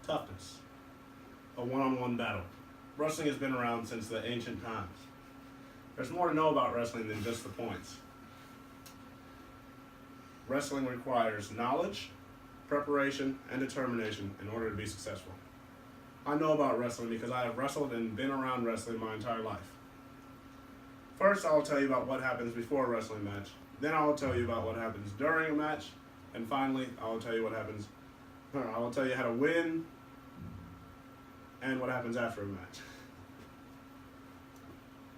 Toughness. A one-on-one battle. Wrestling has been around since the ancient times. There's more to know about wrestling than just the points. Wrestling requires knowledge, preparation, and determination in order to be successful. I know about wrestling because I have wrestled and been around wrestling my entire life. First, I'll tell you about what happens before a wrestling match. Then I'll tell you about what happens during a match. And finally, I'll tell you I will tell you how to win and what happens after a match.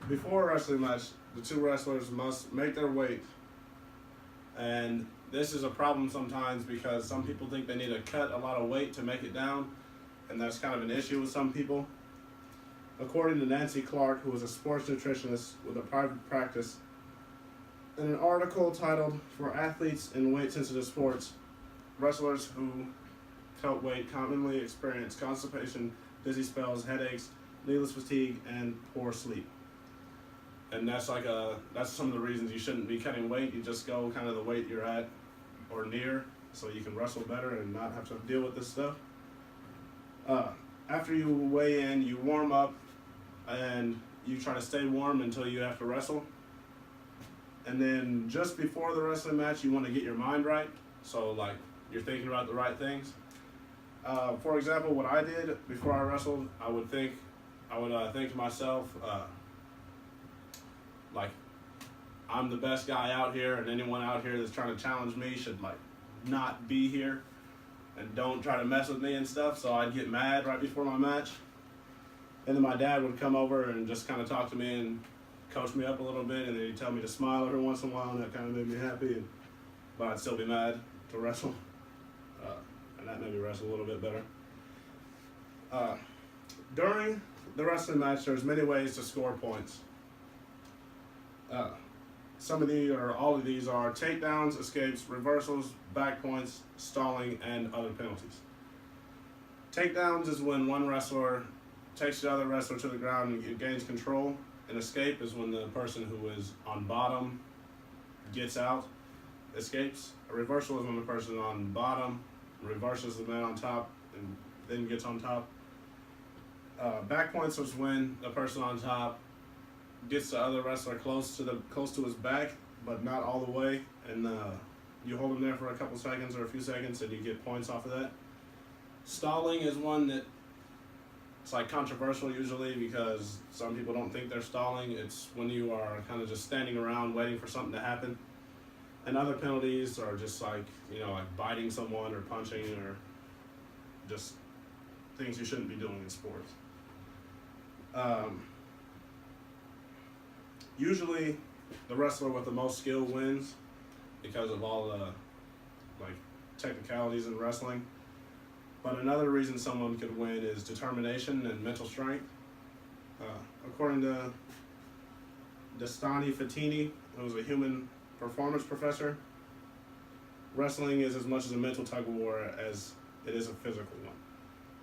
Before a wrestling match, the two wrestlers must make their weight. And this is a problem sometimes because some people think they need to cut a lot of weight to make it down, and that's kind of an issue with some people. According to Nancy Clark, who is a sports nutritionist with a private practice, in an article titled "For Athletes in Weight-Sensitive Sports, Wrestlers Who Cut Weight Commonly Experience Constipation, Dizzy Spells, Headaches, Needless Fatigue, and Poor Sleep." And that's some of the reasons you shouldn't be cutting weight. You just go kind of the weight you're at or near so you can wrestle better and not have to deal with this stuff. After you weigh in, you warm up and you try to stay warm until you have to wrestle. And then just before the wrestling match, you want to get your mind right. So like you're thinking about the right things. For example, what I did before I wrestled, I would think to myself, like, I'm the best guy out here, and anyone out here that's trying to challenge me should like not be here and don't try to mess with me and stuff. So I'd get mad right before my match. And then my dad would come over and just kind of talk to me and coach me up a little bit, and then he'd tell me to smile every once in a while, and that kind of made me happy. But I'd still be mad to wrestle, and that made me wrestle a little bit better. During the wrestling match, there's many ways to score points. Some of these, or all of these, are takedowns, escapes, reversals, back points, stalling, and other penalties. Takedowns is when one wrestler takes the other wrestler to the ground and gains control. An escape is when the person who is on bottom gets out, escapes. A reversal is when the person on bottom reverses the man on top and then gets on top. Back points is when the person on top gets the other wrestler close to his back, but not all the way, and you hold him there for a couple seconds or a few seconds, and you get points off of that. Stalling is one that it's like controversial usually because some people don't think they're stalling. It's when you are kind of just standing around waiting for something to happen. And other penalties are just like biting someone or punching or just things you shouldn't be doing in sports. Usually, the wrestler with the most skill wins because of all the technicalities in wrestling. But another reason someone could win is determination and mental strength. According to Dastani Fatini, who was a human performance professor, wrestling is as much as a mental tug of war as it is a physical one,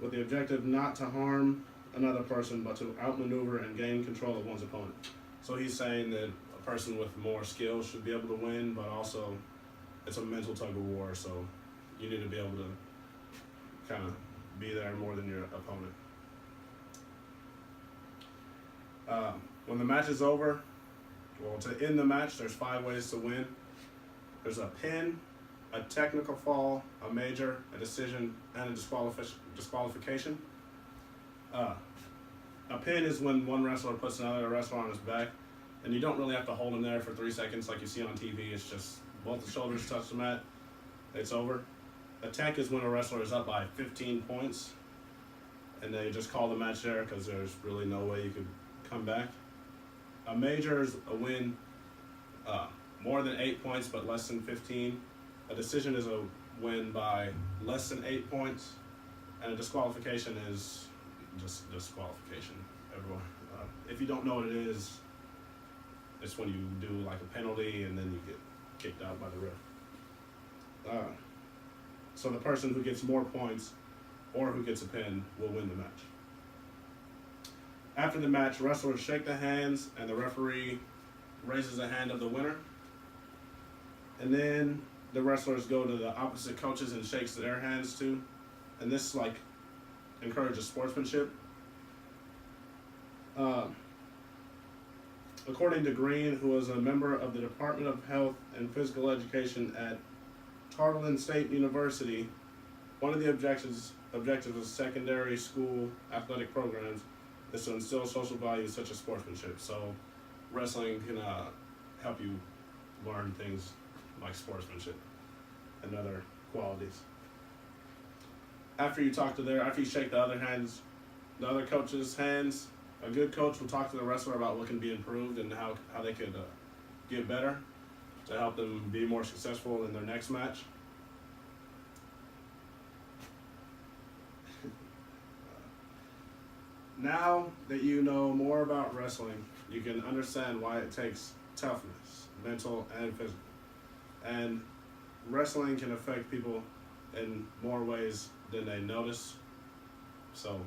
with the objective not to harm another person, but to outmaneuver and gain control of one's opponent. So he's saying that a person with more skill should be able to win, but also it's a mental tug of war, so you need to be able to kind of be there more than your opponent. When the match is over, to end the match, there's 5 ways to win. There's a pin, a technical fall, a major, a decision, and a disqualification. A pin is when one wrestler puts another wrestler on his back, and you don't really have to hold him there for 3 seconds like you see on TV. It's just both the shoulders touch the mat, it's over. A tech is when a wrestler is up by 15 points, and they just call the match there because there's really no way you could come back. A major is a win more than 8 points but less than 15. A decision is a win by less than 8 points, and a disqualification is just disqualification. Everyone, if you don't know what it is, it's when you do like a penalty and then you get kicked out by the ref. So the person who gets more points or who gets a pin will win the match. After the match, wrestlers shake the hands and the referee raises the hand of the winner. And then the wrestlers go to the opposite coaches and shakes their hands too. And this encourages sportsmanship. According to Green, who was a member of the Department of Health and Physical Education at Tarleton State University, one of the objectives of secondary school athletic programs is to instill social values such as sportsmanship. So wrestling can help you learn things like sportsmanship and other qualities. After you shake the other coach's hands, a good coach will talk to the wrestler about what can be improved and how they could get better to help them be more successful in their next match. Now that you know more about wrestling, you can understand why it takes toughness, mental and physical. And wrestling can affect people in more ways than they notice. So